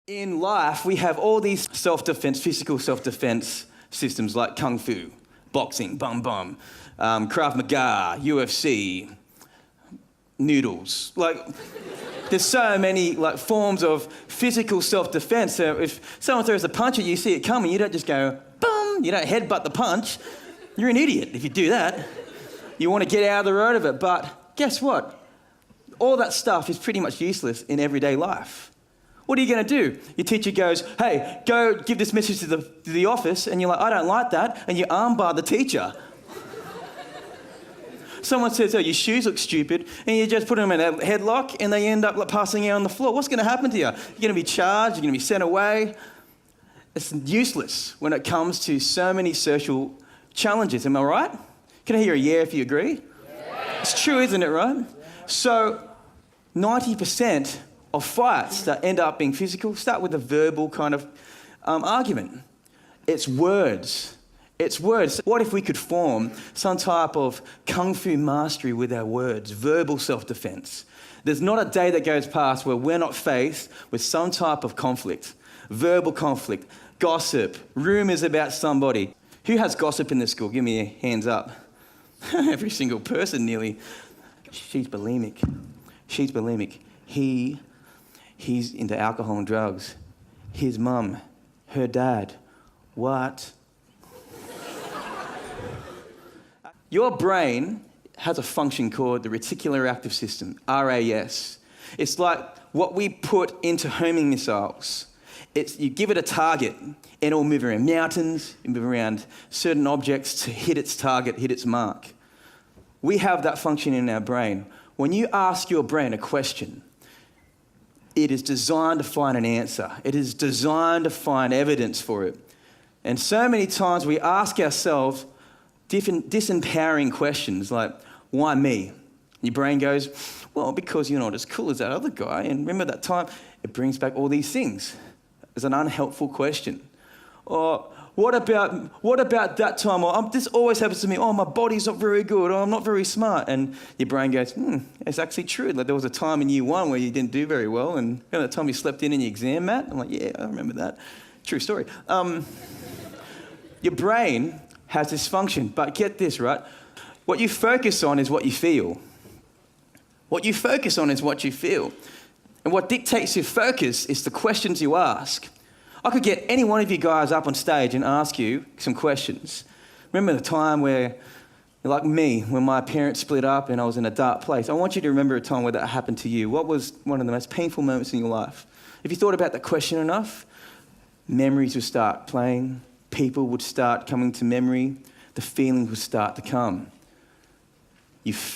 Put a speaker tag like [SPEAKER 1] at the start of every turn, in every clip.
[SPEAKER 1] In life, we have all these self-defense, physical self-defense systems like Kung Fu, boxing, bum, Krav Maga, UFC, noodles. Like, there's so many forms of physical self-defense. So if someone throws a punch at you, you see it coming, you don't just go, boom, you don't headbutt the punch. You're an idiot if you do that. You want to get out of the road of it. But guess what? All that stuff is pretty much useless in everyday life. What are you going to do? Your teacher goes, hey, go give this message to the office, and you're like, I don't like that, and you armbar the teacher. Someone says, oh, your shoes look stupid, and you just put them in a headlock, and they end up passing out on the floor. What's going to happen to you? You're going to be charged, you're going to be sent away. It's useless when it comes to so many social challenges. Am I right? Can I hear a yeah if you agree? Yeah. It's true, isn't it, right? Yeah. So 90% of fights that end up being physical start with a verbal kind of argument. It's words. It's words. What if we could form some type of kung fu mastery with our words, verbal self-defense? There's not a day that goes past where we're not faced with some type of conflict, verbal conflict, gossip, rumours about somebody. Who has gossip in this school? Give me your hands up. Every single person nearly. She's bulimic. She's bulimic. He's into alcohol and drugs. His mum, her dad. What? Your brain has a function called the reticular active system, RAS. It's like what we put into homing missiles. You give it a target, and it'll move around mountains, move around certain objects to hit its target, hit its mark. We have that function in our brain. When you ask your brain a question, it is designed to find an answer. It is designed to find evidence for it. And so many times we ask ourselves different disempowering questions like, why me? Your brain goes, well, because you're not as cool as that other guy. And remember that time? It brings back all these things. It's an unhelpful question. Or what about that time? Or this always happens to me. Oh, my body's not very good. Oh, I'm not very smart. And your brain goes, it's actually true. Like there was a time in year one where you didn't do very well, and remember that time you slept in your exam mat? I'm like, yeah, I remember that. True story. Your brain has this function, but get this, right? What you focus on is what you feel. What you focus on is what you feel. And what dictates your focus is the questions you ask. I could get any one of you guys up on stage and ask you some questions. Remember the time where, like me, when my parents split up and I was in a dark place? I want you to remember a time where that happened to you. What was one of the most painful moments in your life? If you thought about that question enough, memories would start playing, people would start coming to memory, the feelings would start to come.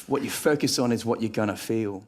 [SPEAKER 1] What you focus on is what you're going to feel.